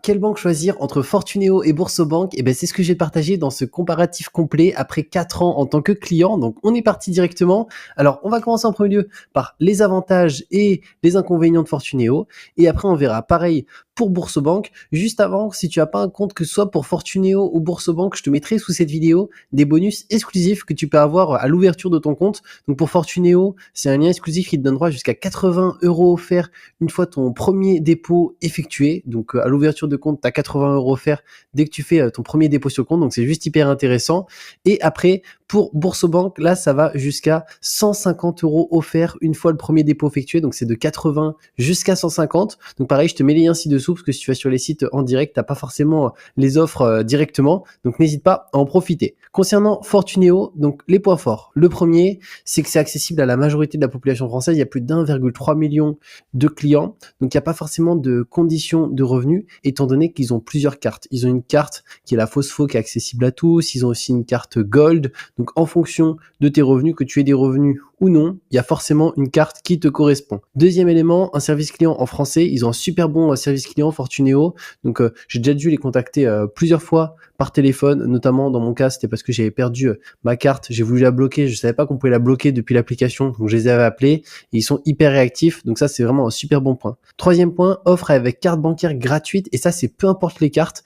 Quelle banque choisir entre Fortuneo et Boursobank? Eh ben, c'est ce que j'ai partagé dans ce comparatif complet après 4 ans en tant que client. Donc, on est parti directement. Alors, on va commencer en premier lieu par les avantages et les inconvénients de Fortuneo. Et après, on verra pareil pour Boursobank. Juste avant, si tu n'as pas un compte, que ce soit pour Fortuneo ou Boursobank, je te mettrai sous cette vidéo des bonus exclusifs que tu peux avoir à l'ouverture de ton compte. Donc, pour Fortuneo, c'est un lien exclusif qui te donne droit jusqu'à 80 € offerts une fois ton premier dépôt effectué. Donc, à l'ouverture de compte, tu as 80 € offerts dès que tu fais ton premier dépôt sur le compte. Donc, c'est juste hyper intéressant. Et après, pour Boursobank, là, ça va jusqu'à 150 € offerts une fois le premier dépôt effectué. Donc, c'est de 80 jusqu'à 150. Donc, pareil, je te mets les liens ci-dessous parce que si tu vas sur les sites en direct, t'as pas forcément les offres directement. Donc, n'hésite pas à en profiter. Concernant Fortuneo, donc les points forts. Le premier, c'est que c'est accessible à la majorité de la population française. Il y a plus d'1,3 million de clients. Donc, il n'y a pas forcément de conditions de revenus, étant donné qu'ils ont plusieurs cartes. Ils ont une carte qui est la Fosfo, qui est accessible à tous. Ils ont aussi une carte Gold. Donc, en fonction de tes revenus, que tu aies des revenus ou non, il y a forcément une carte qui te correspond. Deuxième élément, un service client en français. Ils ont un super bon service client, Fortuneo. Donc, j'ai déjà dû les contacter plusieurs fois par téléphone, notamment dans mon cas, c'était parce que j'avais perdu ma carte, j'ai voulu la bloquer, je savais pas qu'on pouvait la bloquer depuis l'application, donc je les avais appelés et ils sont hyper réactifs, donc ça c'est vraiment un super bon point. Troisième point, offre avec carte bancaire gratuite, et ça c'est peu importe les cartes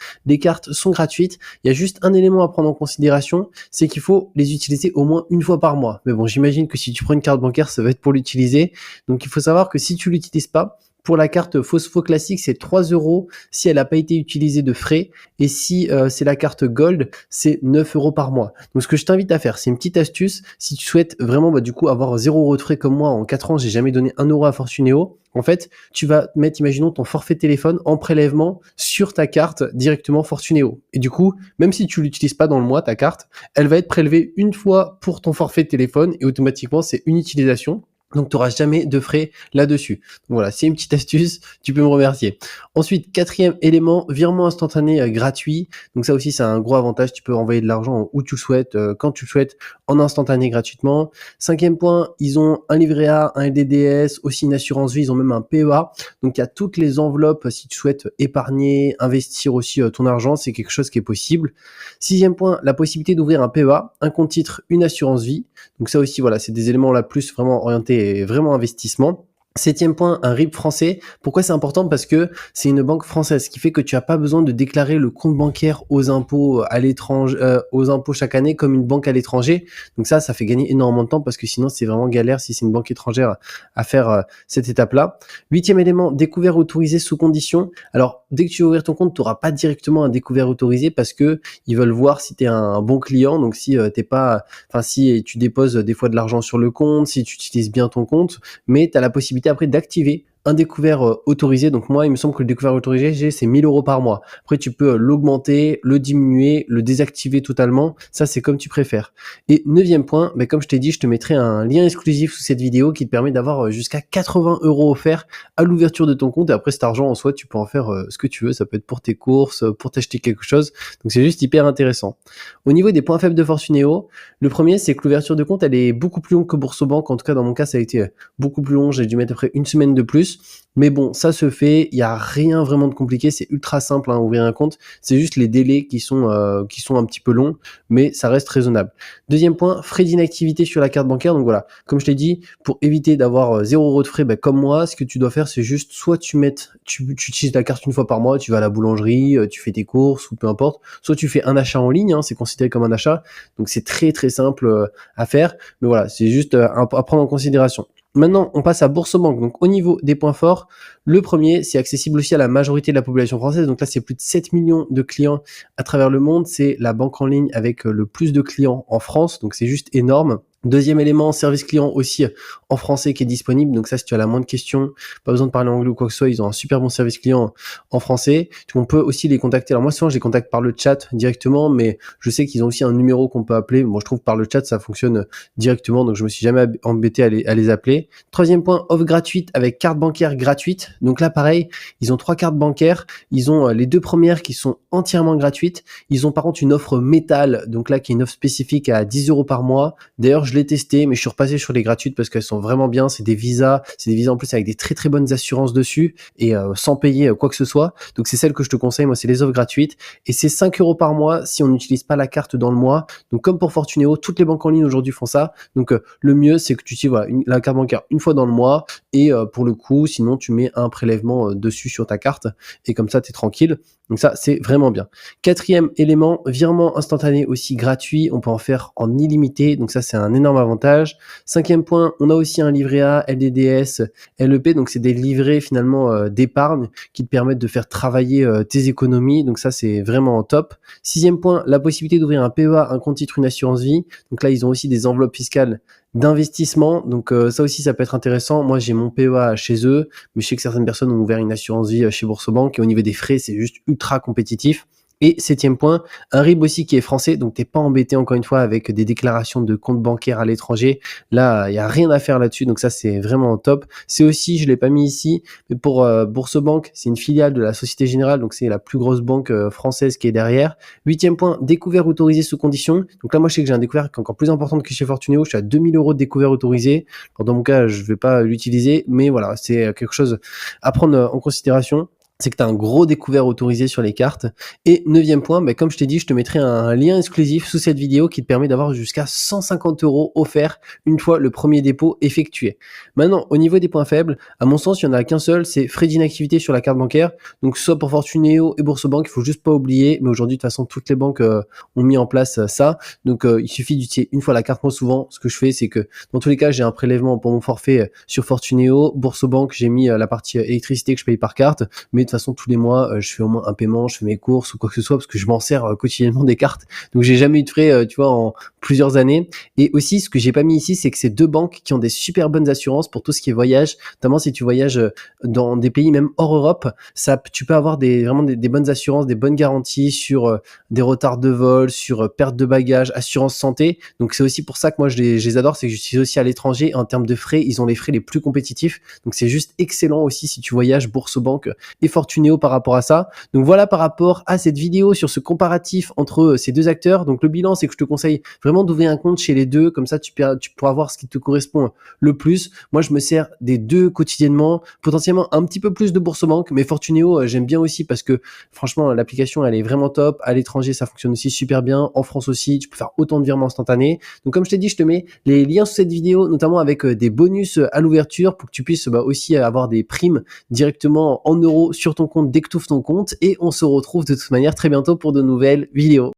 sont gratuites, il y a juste un élément à prendre en considération, c'est qu'il faut les utiliser au moins une fois par mois. Mais bon, j'imagine que si tu prends une carte bancaire, ça va être pour l'utiliser, donc il faut savoir que si tu l'utilises pas, pour la carte Fosfo classique, c'est 3 € si elle n'a pas été utilisée de frais. Et si c'est la carte Gold, c'est 9 € par mois. Donc ce que je t'invite à faire, c'est une petite astuce. Si tu souhaites vraiment du coup avoir 0 € de frais comme moi, en 4 ans, j'ai jamais donné 1 € à Fortuneo. En fait, tu vas mettre, imaginons, ton forfait téléphone en prélèvement sur ta carte directement Fortuneo. Et du coup, même si tu l'utilises pas dans le mois, ta carte, elle va être prélevée une fois pour ton forfait téléphone et automatiquement, c'est une utilisation. Donc, tu n'auras jamais de frais là-dessus. Donc, voilà, c'est une petite astuce, tu peux me remercier. Ensuite, quatrième élément, virement instantané gratuit. Donc ça aussi, c'est un gros avantage. Tu peux envoyer de l'argent où tu le souhaites, quand tu le souhaites, en instantané gratuitement. Cinquième point, ils ont un livret A, un LDDS, aussi une assurance vie, ils ont même un PEA. Donc, il y a toutes les enveloppes si tu souhaites épargner, investir aussi ton argent, c'est quelque chose qui est possible. Sixième point, la possibilité d'ouvrir un PEA, un compte titre, une assurance vie. Donc ça aussi, voilà, c'est des éléments là plus vraiment orientés et vraiment investissement. Septième point, un RIB français. Pourquoi c'est important? Parce que c'est une banque française, ce qui fait que tu n'as pas besoin de déclarer le compte bancaire aux impôts à l'étranger, aux impôts chaque année comme une banque à l'étranger. Donc ça fait gagner énormément de temps parce que sinon c'est vraiment galère si c'est une banque étrangère à faire cette étape-là. Huitième élément, découvert autorisé sous condition. Alors dès que tu vas ouvrir ton compte, tu n'auras pas directement un découvert autorisé parce que ils veulent voir si tu es un bon client. Donc si t'es pas, enfin si tu déposes des fois de l'argent sur le compte, si tu utilises bien ton compte, mais tu as la possibilité après d'activer un découvert autorisé. Donc moi, il me semble que le découvert autorisé, c'est 1 000 € par mois. Après, tu peux l'augmenter, le diminuer, le désactiver totalement. Ça, c'est comme tu préfères. Et neuvième point, comme je t'ai dit, je te mettrai un lien exclusif sous cette vidéo qui te permet d'avoir jusqu'à 80 € offerts à l'ouverture de ton compte. Et après, cet argent, en soi, tu peux en faire ce que tu veux. Ça peut être pour tes courses, pour t'acheter quelque chose. Donc, c'est juste hyper intéressant. Au niveau des points faibles de Fortuneo, le premier, c'est que l'ouverture de compte, elle est beaucoup plus longue que Boursobank. En tout cas, dans mon cas, ça a été beaucoup plus long. J'ai dû mettre après une semaine de plus. Mais bon, ça se fait, il n'y a rien vraiment de compliqué, c'est ultra simple à ouvrir un compte, c'est juste les délais qui sont un petit peu longs, mais ça reste raisonnable. Deuxième point, frais d'inactivité sur la carte bancaire, donc voilà, comme je t'ai dit, pour éviter d'avoir 0 € de frais, comme moi, ce que tu dois faire, c'est juste soit tu utilises ta carte une fois par mois, tu vas à la boulangerie, tu fais tes courses ou peu importe, soit tu fais un achat en ligne, c'est considéré comme un achat, donc c'est très très simple à faire, mais voilà, c'est juste à prendre en considération. Maintenant, on passe à Boursobank. Donc, au niveau des points forts, le premier, c'est accessible aussi à la majorité de la population française. Donc là, c'est plus de 7 millions de clients à travers le monde. C'est la banque en ligne avec le plus de clients en France. Donc, c'est juste énorme. Deuxième élément, service client aussi en français qui est disponible. Donc ça, si tu as la moindre question, pas besoin de parler anglais ou quoi que ce soit, ils ont un super bon service client en français. On peut aussi les contacter. Alors moi, souvent, je les contacte par le chat directement, mais je sais qu'ils ont aussi un numéro qu'on peut appeler. Moi, je trouve par le chat, ça fonctionne directement, donc je me suis jamais embêté à les appeler. Troisième point, offre gratuite avec carte bancaire gratuite. Donc là, pareil, ils ont 3 cartes bancaires. Ils ont les 2 premières qui sont entièrement gratuites. Ils ont par contre une offre métal, donc là, qui est une offre spécifique à 10 € par mois. D'ailleurs, je je l'ai testé, mais je suis repassé sur les gratuites parce qu'elles sont vraiment bien. C'est des visas en plus avec des très très bonnes assurances dessus et sans payer quoi que ce soit. Donc c'est celle que je te conseille, moi c'est les offres gratuites et c'est 5 € par mois si on n'utilise pas la carte dans le mois. Donc comme pour Fortuneo, toutes les banques en ligne aujourd'hui font ça. Donc le mieux c'est que tu utilises voilà, la carte bancaire une fois dans le mois et pour le coup, sinon tu mets un prélèvement dessus sur ta carte et comme ça tu es tranquille. Donc ça, c'est vraiment bien. Quatrième élément, virement instantané aussi gratuit. On peut en faire en illimité. Donc ça, c'est un énorme avantage. Cinquième point, on a aussi un livret A, LDDS, LEP. Donc c'est des livrets finalement d'épargne qui te permettent de faire travailler tes économies. Donc ça, c'est vraiment top. Sixième point, la possibilité d'ouvrir un PEA, un compte titre, une assurance vie. Donc là, ils ont aussi des enveloppes fiscales d'investissement. Donc ça aussi, ça peut être intéressant. Moi, j'ai mon PEA chez eux, mais je sais que certaines personnes ont ouvert une assurance vie chez Boursorama et au niveau des frais, c'est juste ultra compétitif. Et septième point, un RIB aussi qui est français, donc t'es pas embêté encore une fois avec des déclarations de compte bancaire à l'étranger. Là, il y a rien à faire là-dessus, donc ça c'est vraiment top. C'est aussi, je l'ai pas mis ici, mais pour Boursobank, c'est une filiale de la Société Générale, donc c'est la plus grosse banque française qui est derrière. Huitième point, découvert autorisé sous condition. Donc là, moi je sais que j'ai un découvert qui est encore plus important que chez Fortuneo. Je suis à 2000 € de découvert autorisé. Alors, dans mon cas, je vais pas l'utiliser, mais voilà, c'est quelque chose à prendre en considération. C'est que tu as un gros découvert autorisé sur les cartes. Et neuvième point, bah, comme je t'ai dit, je te mettrai un lien exclusif sous cette vidéo qui te permet d'avoir jusqu'à 150 € offerts une fois le premier dépôt effectué. Maintenant, au niveau des points faibles, à mon sens, il n'y en a qu'un seul, c'est frais d'inactivité sur la carte bancaire. Donc, soit pour Fortuneo et Boursobank, il faut juste pas oublier. Mais aujourd'hui, de toute façon, toutes les banques ont mis en place ça. Donc, il suffit d'utiliser une fois la carte. Moi, souvent, ce que je fais, c'est que dans tous les cas, j'ai un prélèvement pour mon forfait sur Fortuneo. Boursobank, j'ai mis la partie électricité que je paye par carte. Mais de toute façon, tous les mois, je fais au moins un paiement, je fais mes courses ou quoi que ce soit parce que je m'en sers quotidiennement des cartes. Donc, j'ai jamais eu de frais, tu vois, en plusieurs années. Et aussi, ce que j'ai pas mis ici, c'est que c'est deux banques qui ont des super bonnes assurances pour tout ce qui est voyage. Notamment, si tu voyages dans des pays même hors Europe, ça, tu peux avoir vraiment des bonnes assurances, des bonnes garanties sur des retards de vol, sur perte de bagages, assurance santé. Donc, c'est aussi pour ça que moi, je les adore, c'est que j'utilise aussi à l'étranger. En termes de frais, ils ont les frais les plus compétitifs. Donc, c'est juste excellent aussi si tu voyages Boursobank et Fortuneo par rapport à ça. Donc voilà par rapport à cette vidéo sur ce comparatif entre ces deux acteurs. Donc le bilan, c'est que je te conseille vraiment d'ouvrir un compte chez les deux, comme ça tu pourras voir ce qui te correspond le plus. Moi, je me sers des deux quotidiennement, potentiellement un petit peu plus de Boursobank, mais Fortuneo, j'aime bien aussi parce que franchement, l'application, elle est vraiment top. À l'étranger, ça fonctionne aussi super bien. En France aussi, tu peux faire autant de virements instantanés. Donc comme je t'ai dit, je te mets les liens sous cette vidéo, notamment avec des bonus à l'ouverture pour que tu puisses aussi avoir des primes directement en euros sur ton compte dès que tu ouvres ton compte et on se retrouve de toute manière très bientôt pour de nouvelles vidéos.